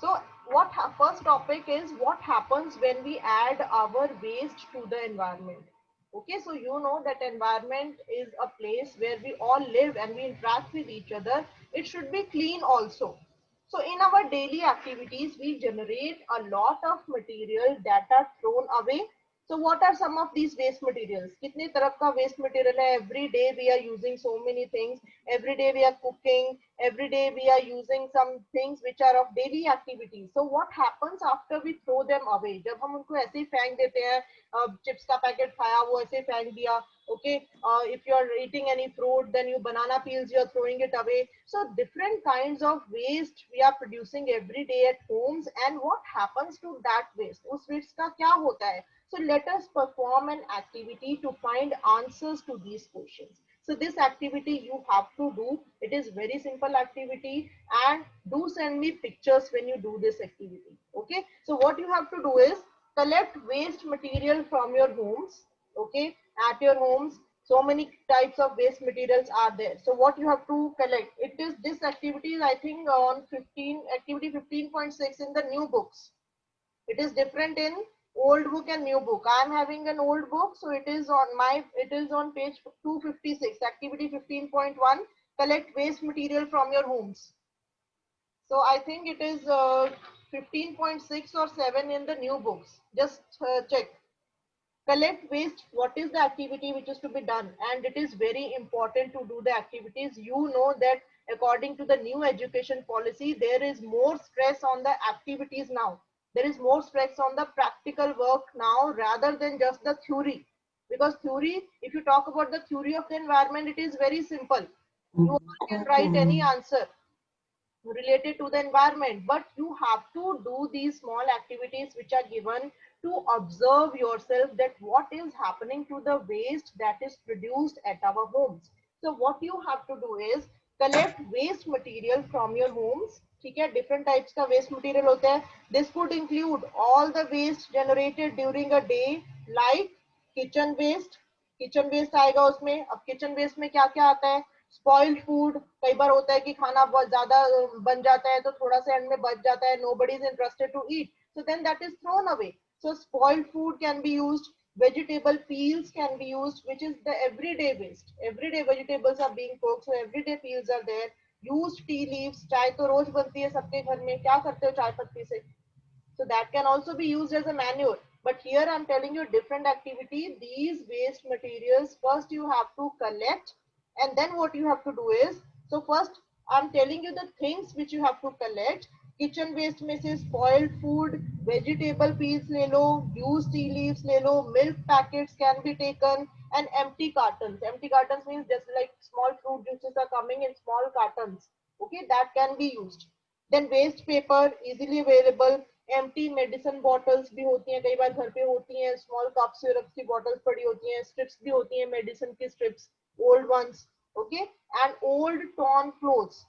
So first topic is what happens when we add our waste to the environment. Okay, so you know that environment is a place where we all live and we interact with each other. It should be clean also. So in our daily activities, we generate a lot of material that are thrown away. So what are some of these waste materials? कितने तरह का waste material है? Every day we are using so many things. Every day we are cooking. Every day we are using some things which are of daily activities. So what happens after we throw them away? जब हम उनको ऐसे ही फेंक देते हैं, chips का packet खाया वो ऐसे ही फेंक दिया. Okay, if you are eating any fruit, then you banana peels, you are throwing it away. So different kinds of waste we are producing every day at homes, and what happens to that waste? उस waste का क्या होता है? So let us perform an activity to find answers to these questions. So this activity you have to do. It is very simple activity, and do send me pictures when you do this activity. Okay, so what you have to do is collect waste material from your homes. Okay, at your homes so many types of waste materials are there. So what you have to collect, it is this activity is I think on 15 activity 15.6 in the new books. It is different in old book and new book. I am having an old book, so it is on page 256, activity 15.1. Collect waste material from your homes. So I think it is 15.6 or 7 in the new books. Just check. Collect waste. What is the activity which is to be done? And it is very important to do the activities. You know that according to the new education policy, there is more stress on the activities now. There is more stress on the practical work now rather than just the theory. Because theory, if you talk about the theory of the environment, it is very simple. You all can write any answer related to the environment, but you have to do these small activities which are given to observe yourself that what is happening to the waste that is produced at our homes. So what you have to do is collect waste material from your homes. ठीक है, different types का waste material होता है. This could include all the waste generated during a day, like kitchen waste. Kitchen waste आएगा उसमें. अब kitchen waste में क्या क्या आता है? Spoiled food. कई बार होता है कि खाना बहुत ज्यादा बन जाता है तो थोड़ा सा एंड में बच जाता है. Nobody is interested to eat, so then that is thrown away. So spoiled food can be used. Vegetable peels can be used, which is the everyday waste. Everyday vegetables are being cooked, so everyday peels are there. Used tea leaves. चाय तो रोज बनती है सबके घर में. क्या करते हो चाय पत्ती से? So that can also be used as a manure. But here I'm telling you different activity. These waste materials, first you have to collect, and then what you have to do is, so first I'm telling you the things which you have to collect. Kitchen waste में से spoiled food, vegetable peels ले लो, used tea leaves ले लो, milk packets can be taken, and empty cartons. Empty cartons means just like small fruit juices are coming in small cartons. Okay, that can be used. Then waste paper, easily available. Empty medicine bottles भी होती हैं, कई बार घर पे होती हैं. Small cup syrup की bottles पड़ी होती हैं. स्ट्रिप्स भी होती हैं, मेडिसिन की strips, old ones. Okay, and old torn clothes.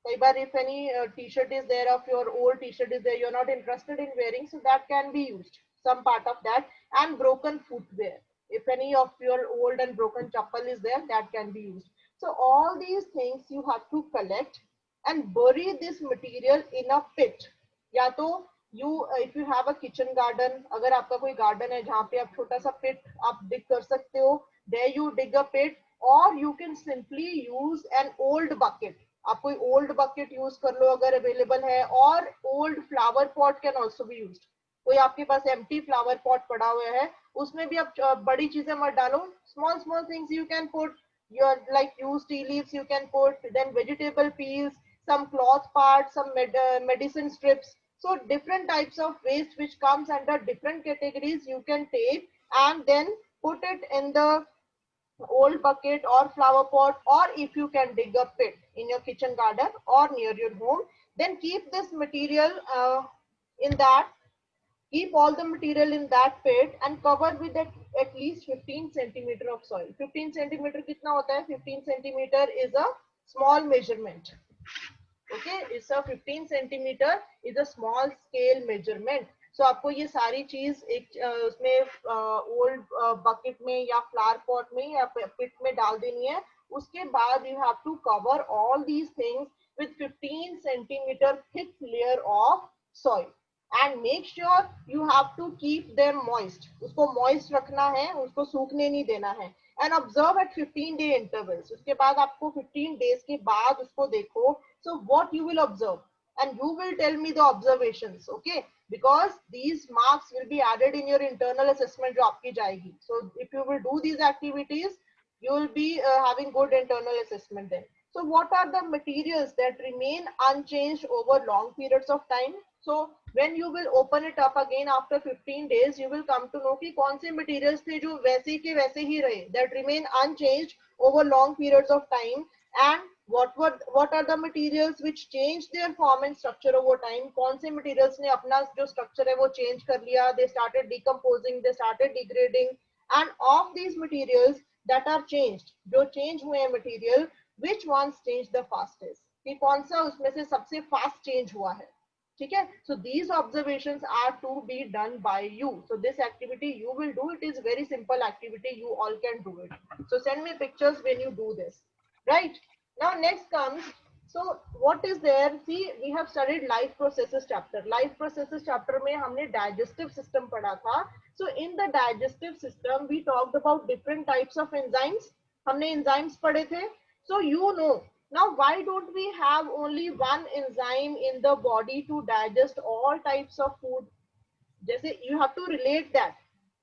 कई बार if any t-shirt is there of your old t-shirt is there, you're not interested in wearing, so that can be used, some part of that. And broken footwear, if any of your old and broken chappal is there, that can be used. So all these things you have to collect and bury this material in a pit. या तो you if you have a kitchen garden, अगर आपका कोई garden है जहाँ पे आप छोटा सा पिट आप डिग कर सकते हो, देयर यू डिग अ पिट. और you can simply use an old bucket. आप कोई ओल्ड बकेट यूज कर लो अगर अवेलेबल है. और old flower pot can also be use. कोई आपके पास एम्प्टी फ्लावर पॉट पड़ा हुआ है, उसमें भी आप बड़ी चीजें मत डालो. Small small things you can put. your like used tea leaves you can put, then vegetable peels, some cloth parts, some medicine strips. So different types of waste which comes under different categories you can take and then put it in the old bucket or flower pot, or if you can dig a pit in your kitchen garden or near your home, then keep this material in that. Keep all the material in that pit and cover with at least 15 centimeter of soil. 15 centimeter कितना होता है? 15 centimeter is a small measurement. Okay, it's a 15 centimeter is a small scale measurement. So आपको ये सारी चीज एक उसमें old bucket में या फ्लावर पॉट में या पिट में डाल देनी है. उसके बाद you have to cover all these things with 15 centimeter thick layer of soil and make sure you have to keep them moist. उसको moist रखना है, उसको सूखने नहीं देना है. And observe at 15-day intervals. उसके बाद आपको 15 days के बाद उसको देखो. So what you will observe, and you will tell me the observations, okay? Because these marks will be added in your internal assessment जो आपकी जाएगी. So if you will do these activities, you will be having good internal assessment then. So what are the materials that remain unchanged over long periods of time? So when you will open it up again after 15 days, you will come to know कि कौन से materials थे जो वैसे के वैसे ही रहे, that remain unchanged over long periods of time, and what are the materials which change their form and structure over time. कौन से materials ने अपना जो structure है वो change कर लिया, they started decomposing, they started degrading, and of these materials that are changed, जो change हुए हैं material, which ones change the fastest, कि कौन सा उसमें से सबसे fast change हुआ है. ठीक है. So these observations are to be done by you. So this activity you will do. It is very simple activity, you all can do it. So send me pictures when you do this, right? Now next comes, so what is there? See, we have studied life processes chapter. Life processes chapter में हमने digestive system पढ़ा था. So in the digestive system we talked about different types of enzymes. हमने enzymes पढ़े थे. So you know, now why don't we have only one enzyme in the body to digest all types of food? जैसे you have to relate that.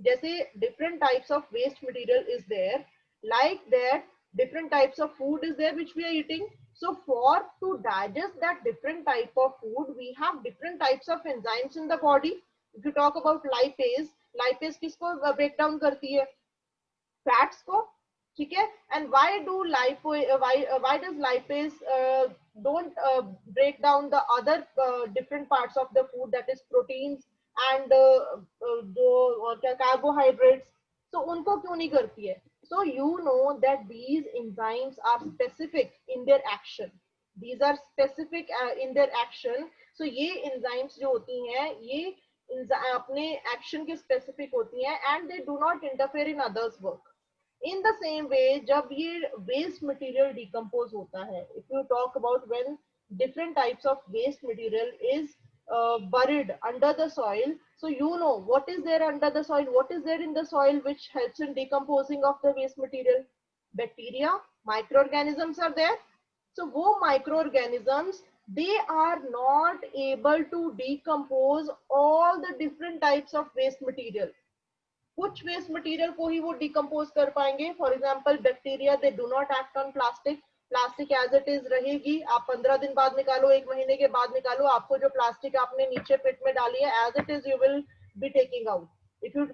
जैसे different types of waste material is there, like that different types of food is there which we are eating. So for to digest that different type of food, we have different types of enzymes in the body. If you talk about lipase, lipase किसको break down करती है? Fats को. ठीक है. And why do lipo why does lipase don't break down the other different parts of the food, that is proteins and जो और क्या carbohydrates, so उनको क्यों नहीं करती है? So you know that these enzymes are specific in their action. These are specific in their action. So ये enzymes जो होती हैं ये अपने एक्शन के स्पेसिफिक होती हैं and they do not interfere in others work. In the same way, जब ये waste material decompose होता है, if you talk about when different types of waste material is buried under the soil, so you know what is there under the soil, what is there in the soil which helps in decomposing of the waste material? Bacteria, microorganisms are there. So वो microorganisms, they are not able to decompose all the different types of waste material. कुछ waste material को ही वो decompose कर पाएंगे. For example bacteria, they do not act on plastic. Plastic as it is रहेगी, आप 15 दिन बाद निकालो, 1 महीने के बाद निकालो, आपको जो प्लास्टिक आपने नीचे पिट में डाली है as it is you will be taking out. If you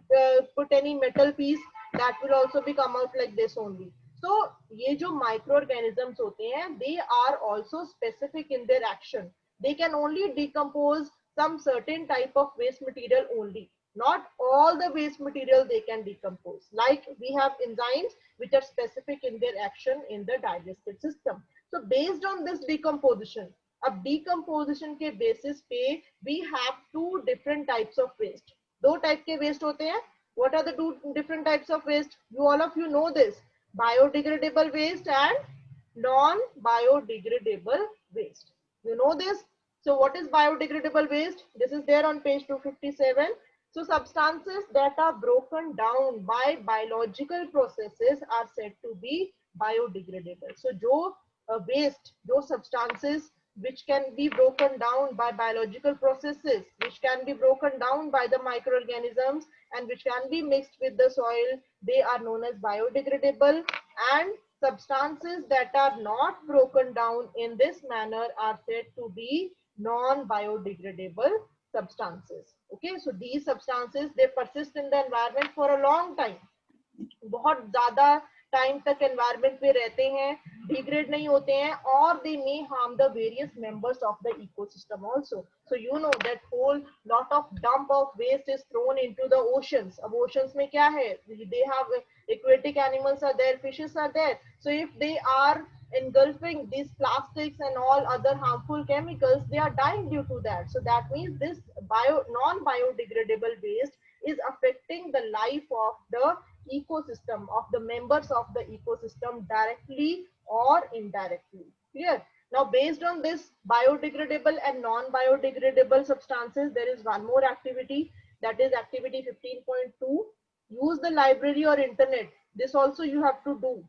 put any metal piece, that will also be come out like this only. So ये जो माइक्रो ऑर्गेनिजम्स होते हैं, they are also specific in their action. They can only decompose some certain type of waste material only. Not all the waste material they can decompose. Like we have enzymes which are specific in their action in the digestive system. So based on this decomposition, अब decomposition के basis पे we have two different types of waste. दो type के waste होते हैं. What are the two different types of waste? You all of you know this. Biodegradable waste and non-biodegradable waste. You know this. So what is biodegradable waste? This is there on page 257. So substances that are broken down by biological processes are said to be biodegradable. So जो waste, जो substances which can be broken down by biological processes, which can be broken down by the microorganisms and which can be mixed with the soil, they are known as biodegradable. And substances that are not broken down in this manner are said to be non-biodegradable substances. Okay, so these substances, they persist in the environment for a long time. बहुत ज्यादा time तक environment में रहते हैं, degrade नहीं होते हैं, और they may harm the various members of the ecosystem also. So you know that whole lot of dump of waste is thrown into the oceans. अब ओशंस में क्या है? They have aquatic animals are there, fishes are there. So if they are engulfing these plastics and all other harmful chemicals, they are dying due to that. So that means this non-biodegradable waste is affecting the life of the ecosystem, of the members of the ecosystem directly or indirectly. Clear? Now, based on this biodegradable and non-biodegradable substances, there is one more activity, that is activity 15.2. Use the library or internet. This also you have to do,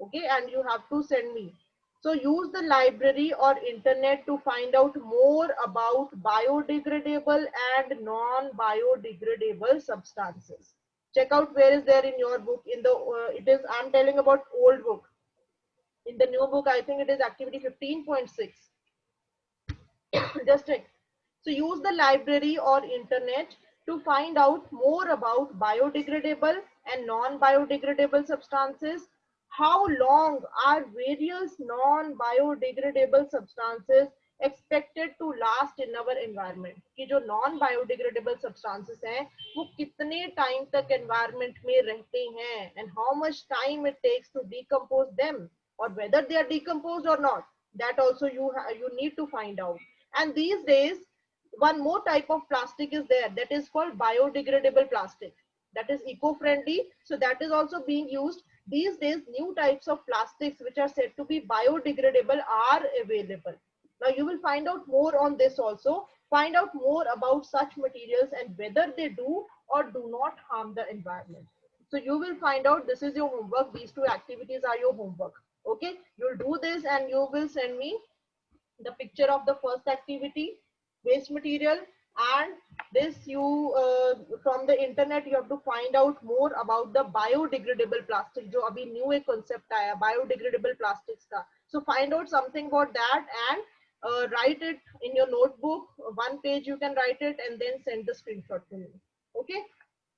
okay, and you have to send me. So use the library or internet to find out more about biodegradable and non-biodegradable substances. Check out where is there in your book. In the it is, I'm telling about old book. In the new book, I think it is activity 15.6. Just check. So use the library or internet to find out more about biodegradable and non-biodegradable substances. How long are various non-biodegradable substances expected to last in our environment? कि जो non-biodegradable substances हैं, वो कितने time तक environment में रहते हैं, and how much time it takes to decompose them, or whether they are decomposed or not. That also you need to find out. And these days, one more type of plastic is there, that is called biodegradable plastic, that is eco-friendly, so that is also being used these days. New types of plastics which are said to be biodegradable are available. Now you will find out more on this also, find out more about such materials and whether they do or do not harm the environment. So you will find out, this is your homework, these two activities are your homework. Okay, you'll do this and you will send me the picture of the first activity, waste material, and this you from the internet you have to find out more about the biodegradable plastic, जो अभी new एक concept आया biodegradable plastics का. So find out something about that and write it in your notebook. One page you can write it and then send the screenshot to me. Okay.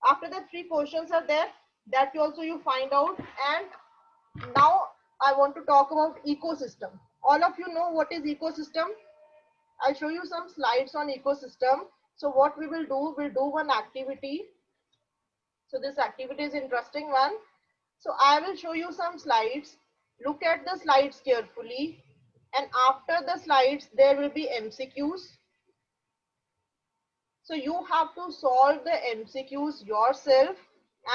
After that, 3 questions are there that also you find out. And now I want to talk about ecosystem. All of you know what is ecosystem. I'll show you some slides on ecosystem. So what we will do, we'll do one activity. So this activity is interesting one. So I will show you some slides. Look at the slides carefully. And after the slides, there will be MCQs. So you have to solve the MCQs yourself.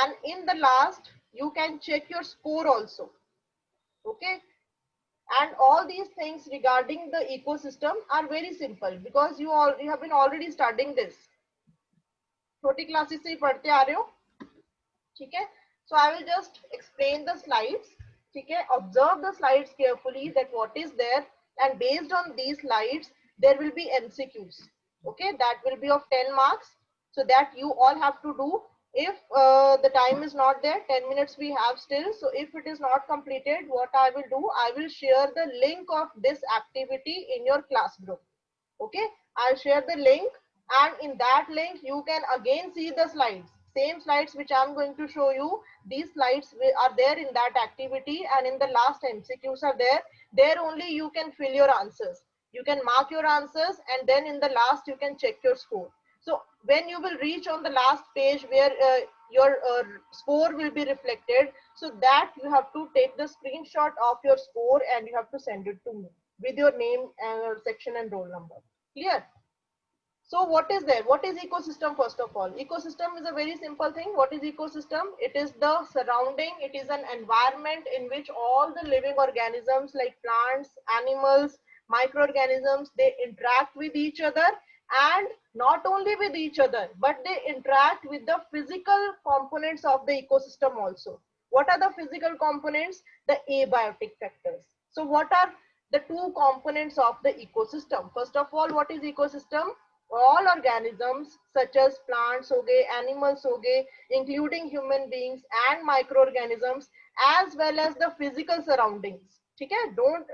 And in the last, you can check your score also. Okay. And all these things regarding the ecosystem are very simple because you have been already studying this. छोटी classes से ही पढ़ते आ रहे हो, ठीक है? So I will just explain the slides, ठीक है? Observe the slides carefully that what is there, and based on these slides there will be MCQs. Okay, that will be of 10 marks. So that you all have to do. If the time is not there, 10 minutes we have still. So if it is not completed, what I will do, I will share the link of this activity in your class group. Okay, I'll share the link, and in that link you can again see the slides, same slides which I'm going to show you. These slides are there in that activity, and in the last MCQs are there. There only you can fill your answers. You can mark your answers, and then in the last you can check your score. So when you will reach on the last page where your score will be reflected, so that you have to take the screenshot of your score and you have to send it to me with your name and section and roll number. Clear? So what is there? What is ecosystem? First of all, ecosystem is a very simple thing. What is ecosystem? It is the surrounding, it is an environment in which all the living organisms like plants, animals, microorganisms, they interact with each other, and not only with each other, but they interact with the physical components of the ecosystem also. What are the physical components? The abiotic factors. So what are the two components of the ecosystem? First of all, what is ecosystem? All organisms such as plants हो गए, animals हो गए, including human beings and microorganisms, as well as the physical surroundings. ठीक है? Don't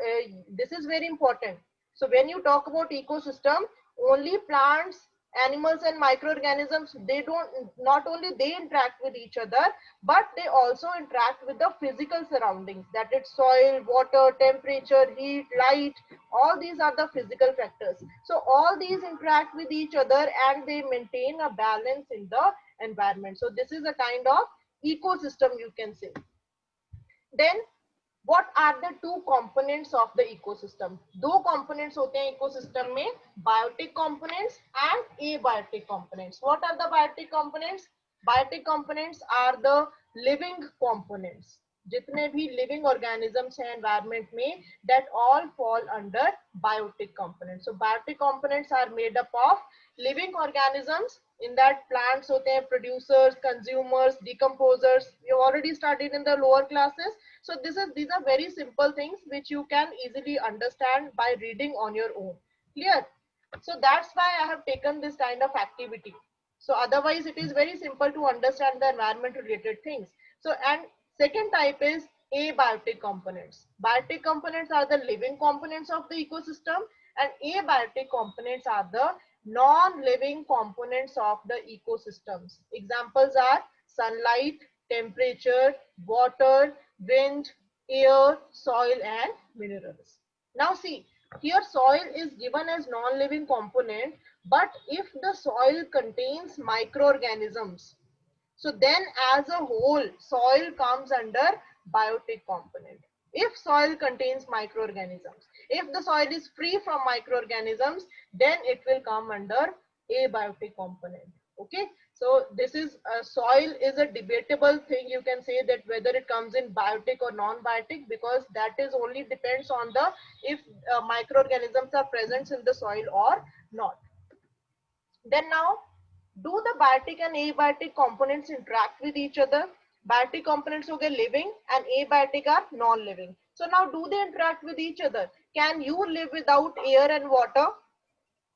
this is very important. So when you talk about ecosystem, only plants, animals and microorganisms, they don't, not only they interact with each other, but they also interact with the physical surroundings, that is soil, water, temperature, heat, light. All these are the physical factors. So all these interact with each other and they maintain a balance in the environment. So this is a kind of ecosystem, you can say. Then what are the two components of the ecosystem? दो components होते हैं ecosystem में, biotic components and abiotic components. What are the biotic components? Biotic components are the living components. जितने भी living organisms हैं environment में, that all fall under biotic components. So biotic components are made up of living organisms. In that plants होते हैं producers, consumers, decomposers. You already studied in the lower classes. So these are very simple things which you can easily understand by reading on your own. Clear? So that's why I have taken this kind of activity. So otherwise it is very simple to understand the environment related things. So and second type is abiotic components. Biotic components are the living components of the ecosystem, and abiotic components are the non-living components of the ecosystems. Examples are sunlight, temperature, water, wind, air, soil and minerals. Now see, here soil is given as non-living component, but if the soil contains microorganisms, so then as a whole, soil comes under biotic component. If soil contains microorganisms, if the soil is free from microorganisms, then it will come under abiotic component. Okay, so this is soil is a debatable thing. You can say that whether it comes in biotic or non-biotic, because that is only depends on the if microorganisms are present in the soil or not. Then now, do the biotic and abiotic components interact with each other? Biotic components will get living and abiotic are non-living. So now do they interact with each other? Can you live without air and water?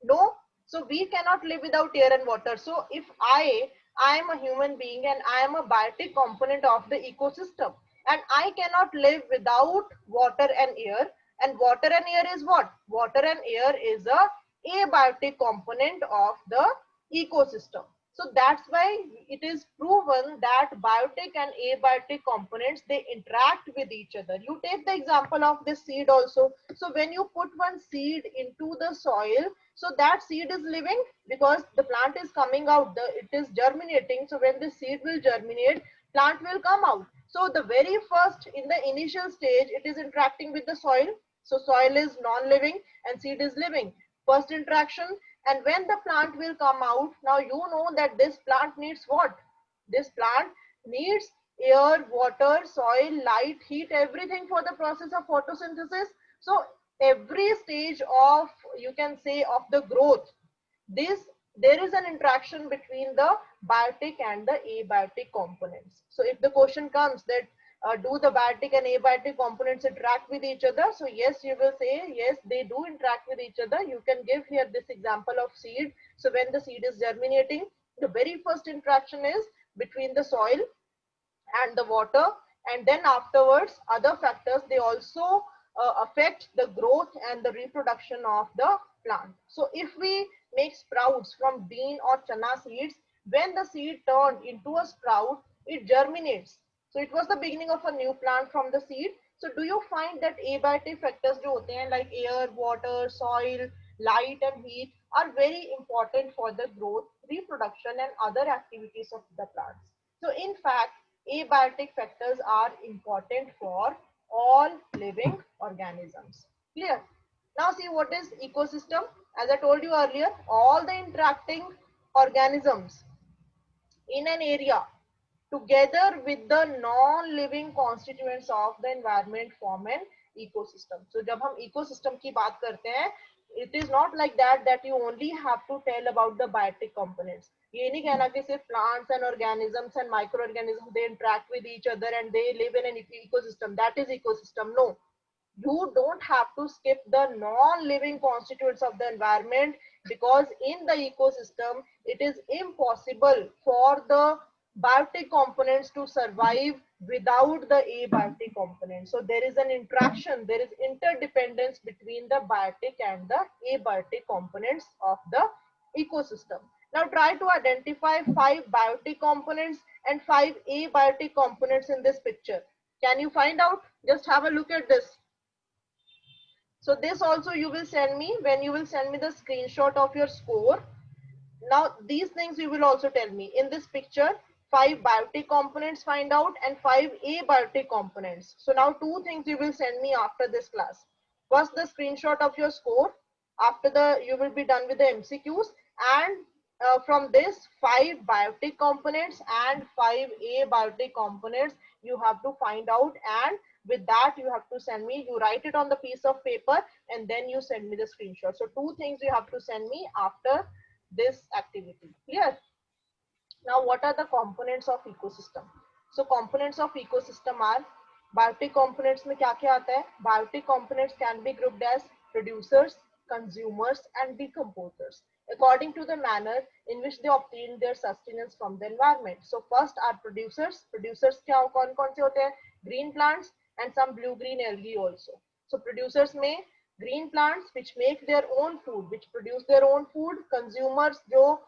No. So we cannot live without air and water. So if I am a human being and I am a biotic component of the ecosystem, and I cannot live without water and air. And water and air is what? Water and air is a abiotic component of the ecosystem. So that's why it is proven that biotic and abiotic components, they interact with each other. You take the example of this seed also. So when you put one seed into the soil, so that seed is living because the plant is coming out, it is germinating. So when the seed will germinate, plant will come out. So the very first, in the initial stage, it is interacting with the soil. So soil is non-living and seed is living. First interaction, and when the plant will come out, now you know that this plant needs what? This plant needs air, water, soil, light, heat, everything for the process of photosynthesis. So every stage of, you can say, of the growth, this there is an interaction between the biotic and the abiotic components. So if the question comes that do the biotic and abiotic components interact with each other? So yes, you will say yes, they do interact with each other. You can give here this example of seed. So when the seed is germinating, the very first interaction is between the soil and the water, and then afterwards other factors, they also affect the growth and the reproduction of the plant. So if we make sprouts from bean or chana seeds, when the seed turned into a sprout, it germinates. So it was the beginning of a new plant from the seed. So do you find that abiotic factors जो होते हैं like air, water, soil, light and heat are very important for the growth, reproduction and other activities of the plants. So in fact, abiotic factors are important for all living organisms. Clear? Now see what is ecosystem. As I told you earlier, all the interacting organisms in an area together with the non-living constituents of the environment form an ecosystem. So जब हम ecosystem की बात करते हैं, it is not like that you only have to tell about the biotic components. ये नहीं कहना कि सिर्फ plants and organisms and microorganisms they interact with each other and they live in an ecosystem. That is ecosystem. No, you don't have to skip the non-living constituents of the environment, because in the ecosystem it is impossible for the biotic components to survive without the abiotic components. So there is an interaction, there is interdependence between the biotic and the abiotic components of the ecosystem. Now try to identify 5 biotic components and 5 abiotic components in this picture. Can you find out? Just have a look at this. So this also you will send me when you will send me the screenshot of your score. Now these things you will also tell me. In this picture, 5 biotic components find out and 5 abiotic components. So now 2 things you will send me after this class. First the screenshot of your score. After the you will be done with the MCQs, and from this 5 biotic components and 5 abiotic components you have to find out, and with that you have to send me, you write it on the piece of paper and then you send me the screenshot. So two things you have to send me after this activity. Clear? Now, what are the components of ecosystem? So components of ecosystem are, biotic components में क्या क्या आता है? Biotic components can be grouped as producers, consumers and decomposers according to the manner in which they obtain their sustenance from the environment. So first are producers. Producers क्या कौन कौन से होते हैं? Green plants and some blue green algae also. So producers में green plants which make their own food, which produce their own food. Consumers जो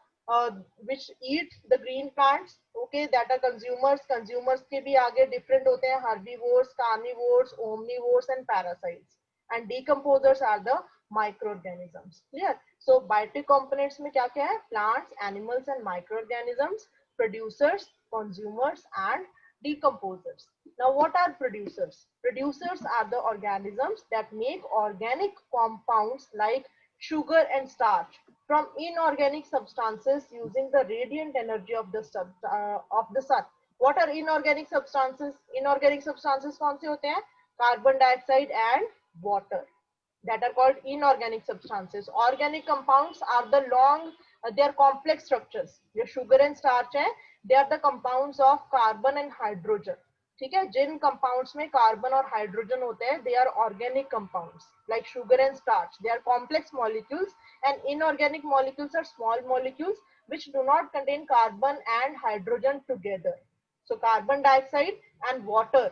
which eat the green plants, okay, that are consumers. Consumers के भी आगे different होते हैं, herbivores, carnivores, omnivores and parasites. And decomposers are the microorganisms. Clear? So biotic components में क्या क्या है? Plants, animals and microorganisms, producers, consumers and decomposers. Now what are producers? Producers are the organisms that make organic compounds like sugar and starch from inorganic substances using the radiant energy of the sun. What are inorganic substances? Inorganic substances कौन से होते हैं? Carbon dioxide and water, that are called inorganic substances. Organic compounds are the long, they are complex structures. जो sugar and starch है, they are the compounds of carbon and hydrogen. ठीक है, जिन compounds में carbon और hydrogen होते हैं, they are organic compounds like sugar and starch. They are complex molecules, and inorganic molecules are small molecules which do not contain carbon and hydrogen together. So carbon dioxide and water,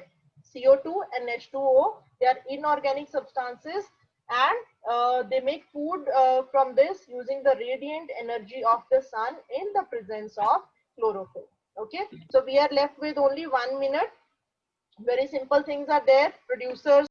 CO2 and H2O, they are inorganic substances, and they make food from this using the radiant energy of the sun in the presence of chlorophyll. Okay, so we are left with only 1 minute. Very simple things are there. Producers,